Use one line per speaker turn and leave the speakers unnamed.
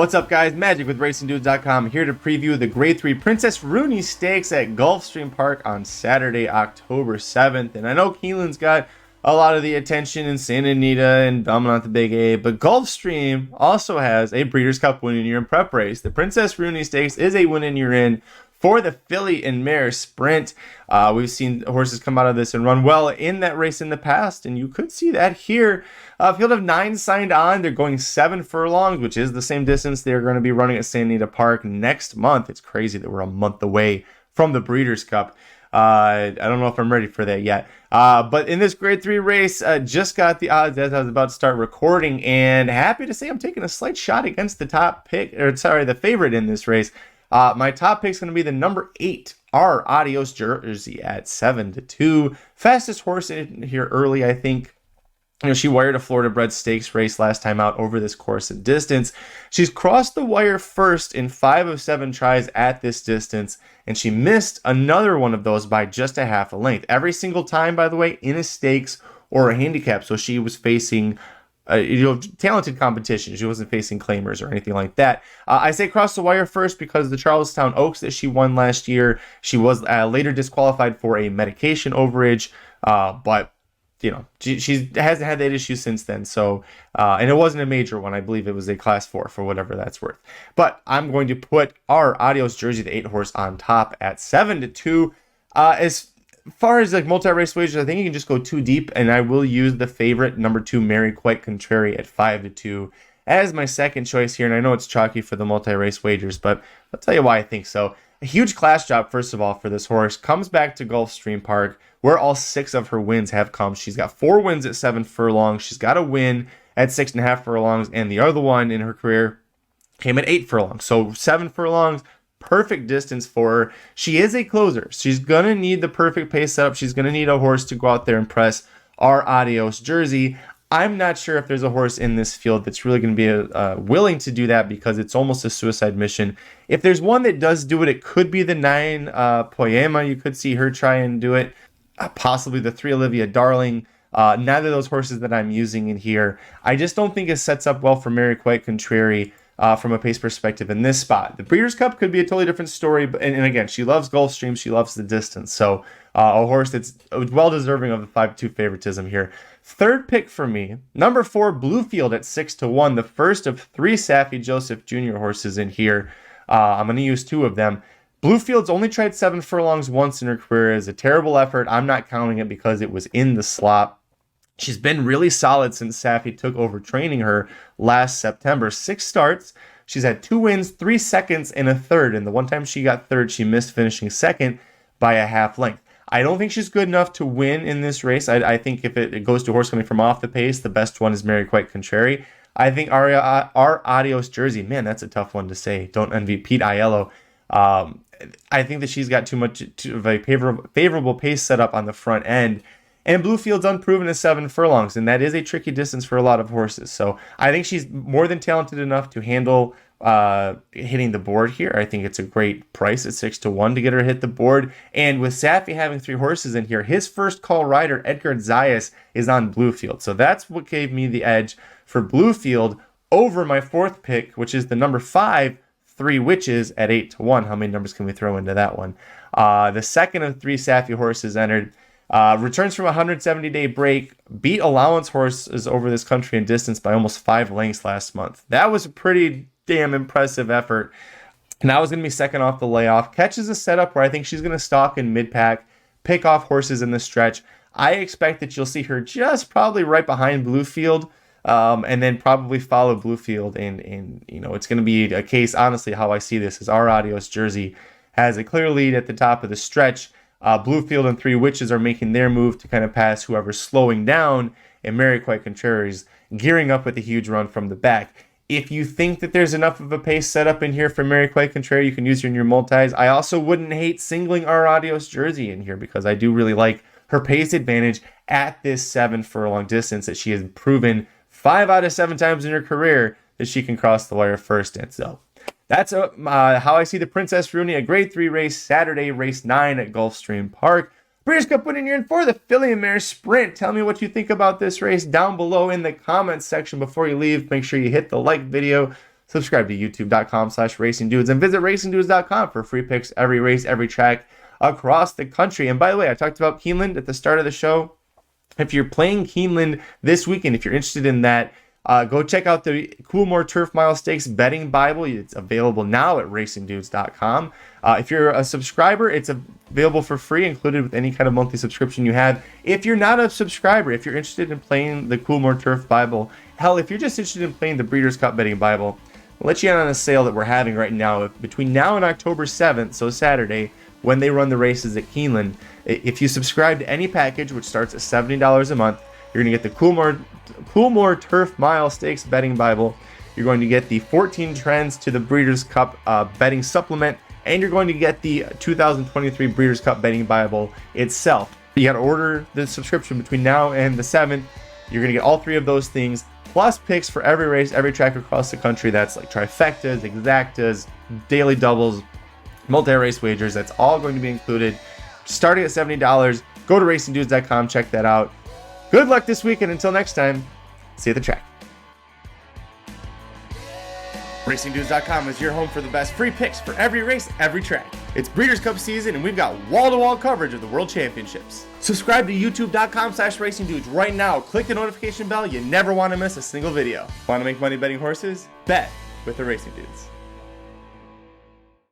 What's up, guys? Magic with RacingDudes.com here to preview the Grade 3 Princess Rooney Stakes at Gulfstream Park on Saturday, October 7th. And I know Keeneland's got a lot of the attention in Santa Anita and Belmont the Big A, but Gulfstream also has a Breeders' Cup win-in-year in prep race. The Princess Rooney Stakes is a win-in-year in for the filly and mare sprint. We've seen horses come out of this and run well in that race in the past, and you could see that here. Field of 9 signed on. They're going 7 furlongs, which is the same distance they're going to be running at Santa Anita Park next month. It's crazy that we're a month away from the Breeders' Cup. I don't know if I'm ready for that yet. But in this Grade 3 race, just got the odds as I was about to start recording, and happy to say I'm taking a slight shot against the the favorite in this race. My top pick is going to be the number 8, our Adios Jersey at 7-2. Fastest horse in here early, I think. You know, she wired a Florida bred stakes race last time out over this course and distance. She's crossed the wire first in 5 of 7 tries at this distance, and she missed another one of those by just a half a length. Every single time, by the way, in a stakes or a handicap. So she was facing talented competition. She wasn't facing claimers or anything like that. I say cross the wire first because the Charlestown Oaks that she won last year, she was later disqualified for a medication overage, but you know, she hasn't had that issue since then. So, and it wasn't a major one. I believe it was a class 4 for whatever that's worth. But I'm going to put our Adios Jersey, the 8 horse, on top at 7-2. As far as like multi-race wagers, I think you can just go too deep, and I will use the favorite number 2 Maryquitecontrary at 5-2 as my second choice here. And I know it's chalky for the multi-race wagers, but I'll tell you why I think so. A huge class job, first of all, for this horse. Comes back to Gulfstream Park, where all 6 of her wins have come. She's got 4 wins at 7 furlongs. She's got a win at 6.5 furlongs, and the other one in her career came at 8 furlongs. So 7 furlongs, perfect distance for her. She is a closer. She's going to need the perfect pace setup. She's going to need a horse to go out there and press our Adios Jersey. I'm not sure if there's a horse in this field that's really going to be willing to do that, because it's almost a suicide mission. If there's one that does do it, it could be the 9 Poema. You could see her try and do it. Possibly the 3 Olivia Darling. Neither of those horses that I'm using in here. I just don't think it sets up well for Maryquitecontrary from a pace perspective in this spot. The Breeders' Cup could be a totally different story, but and again, she loves Gulfstream, she loves the distance, so a horse that's well deserving of the 5-2 favoritism here. Third pick for me, number 4 Bluefield at 6-1, the first of 3 Saffie Joseph Jr. horses in here. I'm going to use 2 of them. Bluefield's only tried 7 furlongs once in her career. Is a terrible effort. I'm not counting it because it was in the slop. She's been really solid since Saffie took over training her last September. 6 starts. She's had 2 wins, 3 seconds, and a third. And the one time she got third, she missed finishing second by a half length. I don't think she's good enough to win in this race. I think if it goes to a horse coming from off the pace, the best one is Maryquitecontrary. I think our Adios Jersey, man, that's a tough one to say. Don't envy Pete Aiello. I think that she's got too much of a favorable pace setup on the front end. And Bluefield's unproven at 7 furlongs, and that is a tricky distance for a lot of horses. So I think she's more than talented enough to handle hitting the board here. I think it's a great price at 6-1 to get her to hit the board. And with Saffie having 3 horses in here, his first call rider, Edgar Zayas, is on Bluefield. So that's what gave me the edge for Bluefield over my 4th pick, which is the number 5, 3 Witches at 8-1. How many numbers can we throw into that one? The second of 3 Saffie horses entered. Returns from a 170-day break, beat allowance horses over this country in distance by almost 5 lengths last month. That was a pretty damn impressive effort. Now is going to be second off the layoff. Catches a setup where I think she's going to stalk in mid-pack, pick off horses in the stretch. I expect that you'll see her just probably right behind Bluefield, and then probably follow Bluefield. And you know, it's going to be a case, honestly, how I see this is our Adios Jersey has a clear lead at the top of the stretch. Bluefield and 3 Witches are making their move to kind of pass whoever's slowing down, and Maryquitecontrary's gearing up with a huge run from the back. If you think that there's enough of a pace set up in here for Maryquitecontrary, you can use her in your multis. I also wouldn't hate singling our Adios Jersey in here because I do really like her pace advantage at this 7 furlong distance that she has proven 5 out of 7 times in her career that she can cross the wire first. And so that's how I see the Princess Rooney, a Grade 3 race, Saturday, race 9 at Gulfstream Park. Breeders' Cup winning year in for the filly and mare sprint. Tell me what you think about this race down below in the comments section. Before you leave, make sure you hit the like video, subscribe to youtube.com/racingdudes, and visit racingdudes.com for free picks every race, every track across the country. And by the way, I talked about Keeneland at the start of the show. If you're playing Keeneland this weekend, if you're interested in that, go check out the Coolmore Turf Mile Stakes betting Bible. It's available now at racingdudes.com. If you're a subscriber, it's available for free, included with any kind of monthly subscription you have. If you're not a subscriber, if you're interested in playing the Coolmore Turf Bible, hell, if you're just interested in playing the Breeders' Cup betting Bible, I'll let you in on a sale that we're having right now. Between now and October 7th, so Saturday, when they run the races at Keeneland, if you subscribe to any package, which starts at $70 a month, you're going to get the Coolmore Turf Mile Stakes betting Bible. You're going to get the 14 trends to the Breeders' Cup betting supplement, and you're going to get the 2023 Breeders' Cup betting Bible itself. You got to order the subscription between now and the 7th. You're going to get all three of those things, plus picks for every race, every track across the country. That's like trifectas, exactas, daily doubles, multi-race wagers. That's all going to be included, starting at $70. Go to racingdudes.com, check that out. Good luck this week, and until next time, see you at the track. RacingDudes.com is your home for the best free picks for every race, every track. It's Breeders' Cup season, and we've got wall-to-wall coverage of the World Championships. Subscribe to youtube.com/racingdudes right now. Click the notification bell. You never want to miss a single video. Want to make money betting horses? Bet with the Racing Dudes.